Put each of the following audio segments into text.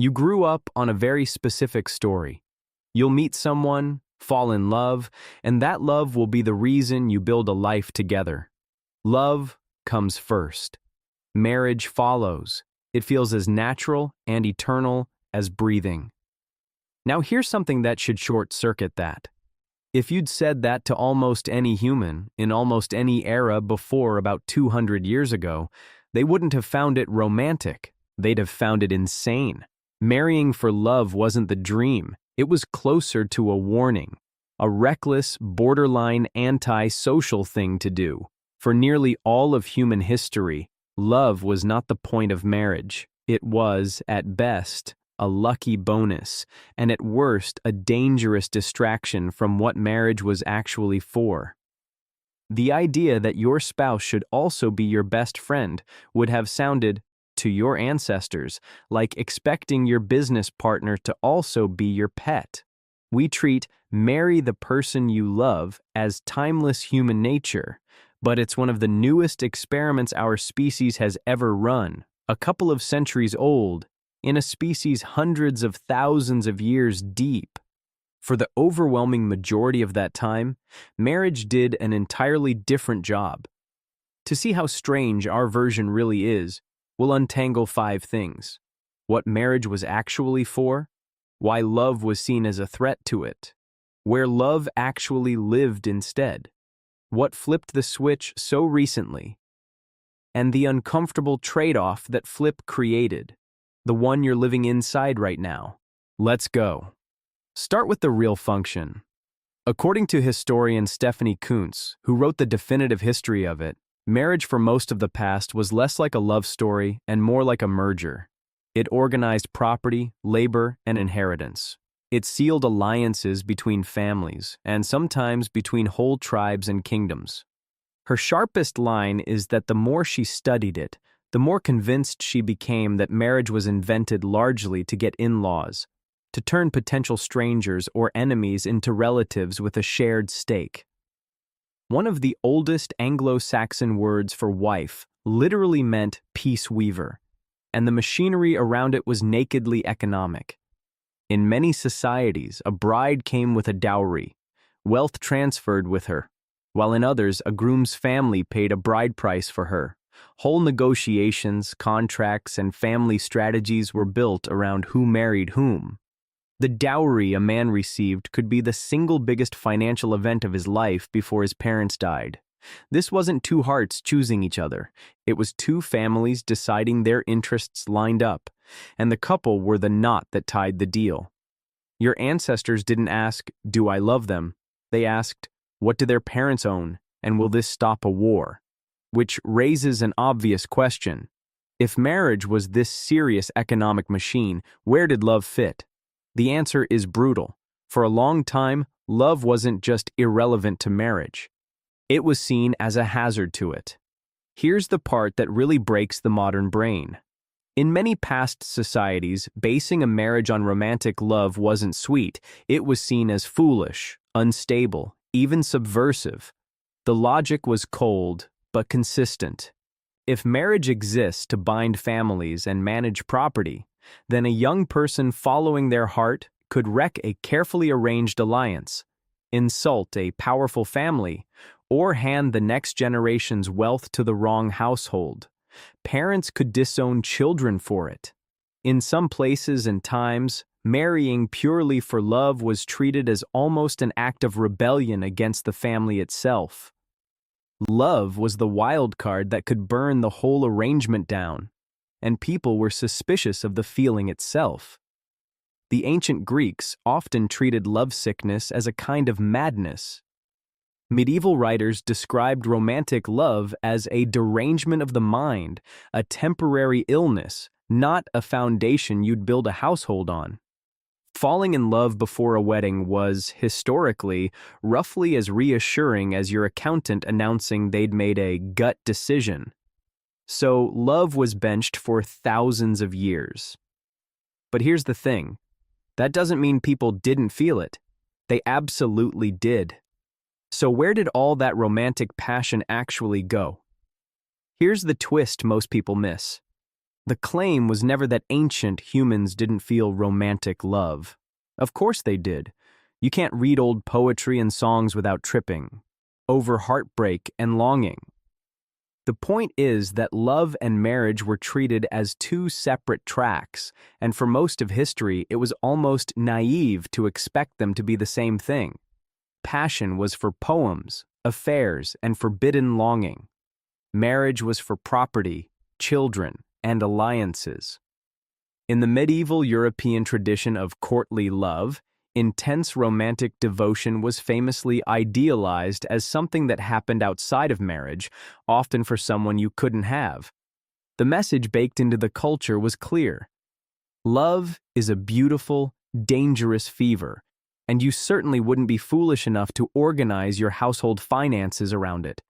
You grew up on a very specific story. You'll meet someone, fall in love, and that love will be the reason you build a life together. Love comes first. Marriage follows. It feels as natural and eternal as breathing. Now here's something that should short-circuit that. If you'd said that to almost any human, in almost any era before about 200 years ago, they wouldn't have found it romantic. They'd have found it insane. Marrying for love wasn't the dream. It was closer to a warning, a reckless, borderline anti-social thing to do. For nearly all of human history, love was not the point of marriage. It was, at best, a lucky bonus, and at worst, a dangerous distraction from what marriage was actually for. The idea that your spouse should also be your best friend would have sounded, to your ancestors, like expecting your business partner to also be your pet. We treat marry the person you love as timeless human nature, but it's one of the newest experiments our species has ever run, a couple of centuries old, in a species hundreds of thousands of years deep. For the overwhelming majority of that time, marriage did an entirely different job. To see how strange our version really is, we'll untangle 5 things: what marriage was actually for, why love was seen as a threat to it, where love actually lived instead, what flipped the switch so recently, and the uncomfortable trade-off that flip created, the one you're living inside right now. Let's go. Start with the real function. According to historian Stephanie Kuntz, who wrote the definitive history of it, marriage for most of the past was less like a love story and more like a merger. It organized property, labor, and inheritance. It sealed alliances between families, and sometimes between whole tribes and kingdoms. Her sharpest line is that the more she studied it, the more convinced she became that marriage was invented largely to get in-laws, to turn potential strangers or enemies into relatives with a shared stake. One of the oldest Anglo-Saxon words for wife literally meant peace weaver, and the machinery around it was nakedly economic. In many societies, a bride came with a dowry, wealth transferred with her, while in others, a groom's family paid a bride price for her. Whole negotiations, contracts, and family strategies were built around who married whom. The dowry a man received could be the single biggest financial event of his life before his parents died. This wasn't two hearts choosing each other. It was two families deciding their interests lined up, and the couple were the knot that tied the deal. Your ancestors didn't ask, "Do I love them?" They asked, "What do their parents own, and will this stop a war?" Which raises an obvious question. If marriage was this serious economic machine, where did love fit? The answer is brutal. For a long time, love wasn't just irrelevant to marriage. It was seen as a hazard to it. Here's the part that really breaks the modern brain. In many past societies, basing a marriage on romantic love wasn't sweet. It was seen as foolish, unstable, even subversive. The logic was cold, but consistent. If marriage exists to bind families and manage property, then a young person following their heart could wreck a carefully arranged alliance, insult a powerful family, or hand the next generation's wealth to the wrong household. Parents could disown children for it. In some places and times, marrying purely for love was treated as almost an act of rebellion against the family itself. Love was the wild card that could burn the whole arrangement down, and people were suspicious of the feeling itself. The ancient Greeks often treated lovesickness as a kind of madness. Medieval writers described romantic love as a derangement of the mind, a temporary illness, not a foundation you'd build a household on. Falling in love before a wedding was, historically, roughly as reassuring as your accountant announcing they'd made a gut decision. So love was benched for thousands of years. But here's the thing. That doesn't mean people didn't feel it. They absolutely did. So where did all that romantic passion actually go? Here's the twist most people miss. The claim was never that ancient humans didn't feel romantic love. Of course they did. You can't read old poetry and songs without tripping over heartbreak and longing. The point is that love and marriage were treated as two separate tracks, and for most of history, it was almost naive to expect them to be the same thing. Passion was for poems, affairs, and forbidden longing. Marriage was for property, children, and alliances. In the medieval European tradition of courtly love, intense romantic devotion was famously idealized as something that happened outside of marriage, often for someone you couldn't have. The message baked into the culture was clear. Love is a beautiful, dangerous fever, and you certainly wouldn't be foolish enough to organize your household finances around it.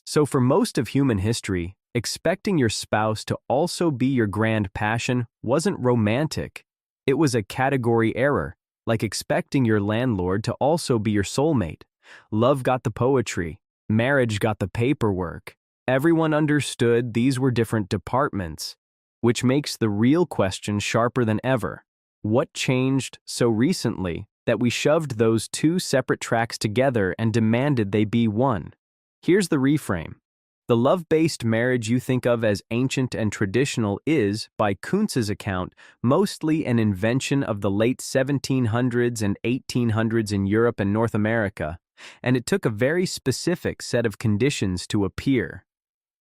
So for most of human history, expecting your spouse to also be your grand passion wasn't romantic. It was a category error, like expecting your landlord to also be your soulmate. Love got the poetry, marriage got the paperwork. Everyone understood these were different departments, which makes the real question sharper than ever. What changed so recently that we shoved those two separate tracks together and demanded they be one? Here's the reframe. The love-based marriage you think of as ancient and traditional is, by Kuntz's account, mostly an invention of the late 1700s and 1800s in Europe and North America, and it took a very specific set of conditions to appear.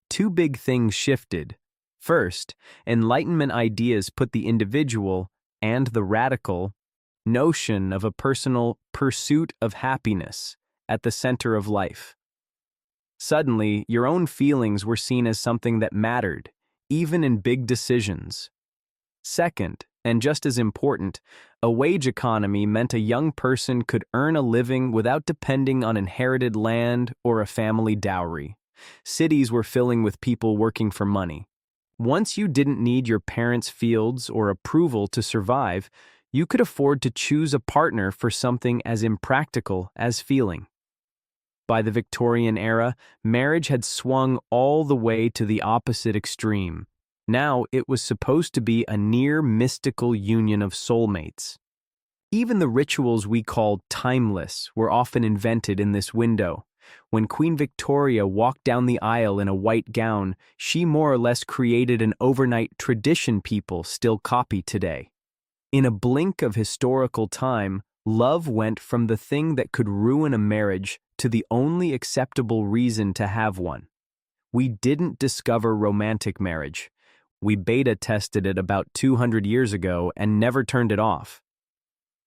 Two big things shifted. First, Enlightenment ideas put the individual and the radical notion of a personal pursuit of happiness at the center of life. Suddenly, your own feelings were seen as something that mattered, even in big decisions. Second, and just as important, a wage economy meant a young person could earn a living without depending on inherited land or a family dowry. Cities were filling with people working for money. Once you didn't need your parents' fields or approval to survive, you could afford to choose a partner for something as impractical as feeling. By the Victorian era, marriage had swung all the way to the opposite extreme. Now it was supposed to be a near mystical union of soulmates. Even the rituals we call timeless were often invented in this window. When Queen Victoria walked down the aisle in a white gown, she more or less created an overnight tradition people still copy today. In a blink of historical time, love went from the thing that could ruin a marriage to the only acceptable reason to have one. We didn't discover romantic marriage. We beta tested it about 200 years ago and never turned it off.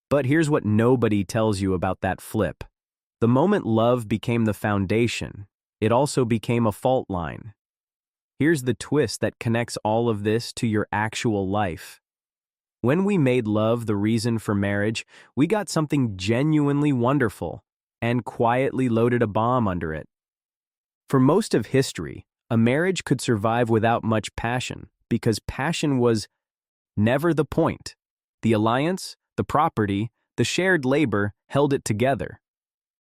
But here's what nobody tells you about that flip. The moment love became the foundation, it also became a fault line. Here's the twist that connects all of this to your actual life. When we made love the reason for marriage, we got something genuinely wonderful and quietly loaded a bomb under it. For most of history, a marriage could survive without much passion because passion was never the point. The alliance, the property, the shared labor held it together.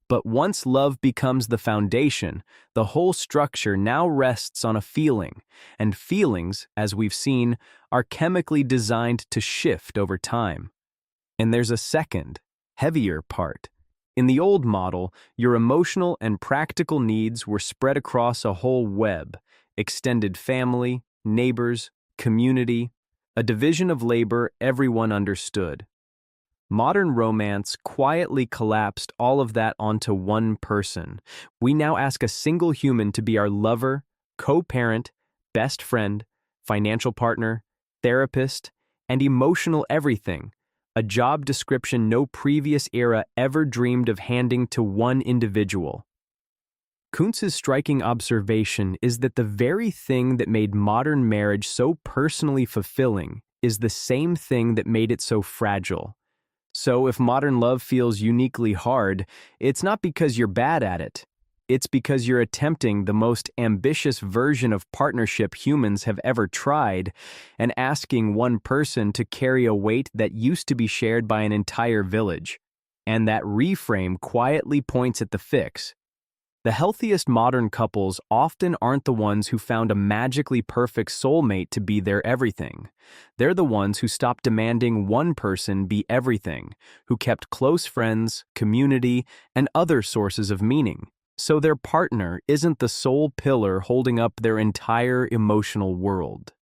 But once love becomes the foundation, the whole structure now rests on a feeling, and feelings, as we've seen, are chemically designed to shift over time. And there's a second, heavier part. In the old model, your emotional and practical needs were spread across a whole web: extended family, neighbors, community, a division of labor everyone understood. Modern romance quietly collapsed all of that onto one person. We now ask a single human to be our lover, co-parent, best friend, financial partner, therapist, and emotional everything, a job description no previous era ever dreamed of handing to one individual. Kuntz's striking observation is that the very thing that made modern marriage so personally fulfilling is the same thing that made it so fragile. So if modern love feels uniquely hard, it's not because you're bad at it. It's because you're attempting the most ambitious version of partnership humans have ever tried and asking one person to carry a weight that used to be shared by an entire village. And that reframe quietly points at the fix. The healthiest modern couples often aren't the ones who found a magically perfect soulmate to be their everything. They're the ones who stopped demanding one person be everything, who kept close friends, community, and other sources of meaning, so their partner isn't the sole pillar holding up their entire emotional world.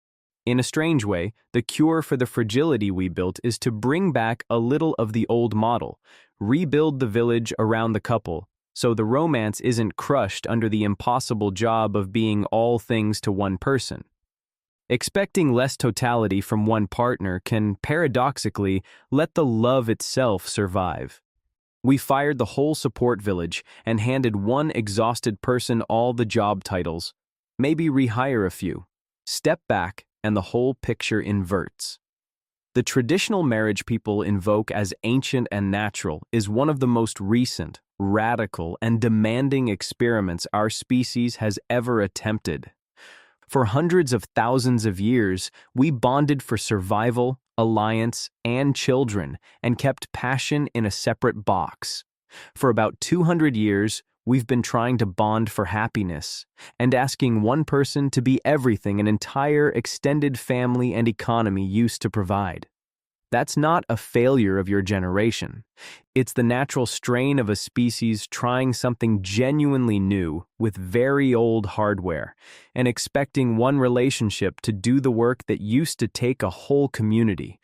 In a strange way, the cure for the fragility we built is to bring back a little of the old model, rebuild the village around the couple, so the romance isn't crushed under the impossible job of being all things to one person. Expecting less totality from one partner can, paradoxically, let the love itself survive. We fired the whole support village and handed one exhausted person all the job titles. Maybe rehire a few. Step back, and the whole picture inverts. The traditional marriage people invoke as ancient and natural is one of the most recent, radical, and demanding experiments our species has ever attempted. For hundreds of thousands of years, we bonded for survival, alliance, and children, and kept passion in a separate box. For about 200 years, we've been trying to bond for happiness, and asking one person to be everything an entire extended family and economy used to provide. That's not a failure of your generation. It's the natural strain of a species trying something genuinely new with very old hardware, and expecting one relationship to do the work that used to take a whole community.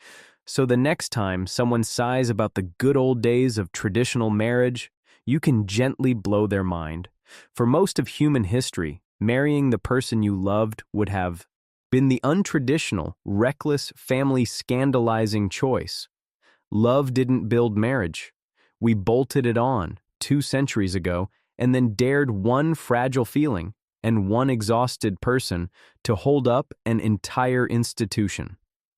So the next time someone sighs about the good old days of traditional marriage, you can gently blow their mind. For most of human history, marrying the person you loved would have been the untraditional, reckless, family-scandalizing choice. Love didn't build marriage. We bolted it on 2 centuries ago and then dared one fragile feeling and one exhausted person to hold up an entire institution.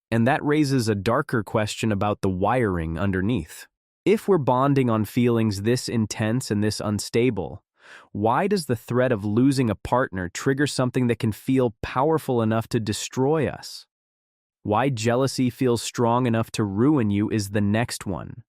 And that raises a darker question about the wiring underneath. If we're bonding on feelings this intense and this unstable, why does the threat of losing a partner trigger something that can feel powerful enough to destroy us? Why jealousy feels strong enough to ruin you is the next one.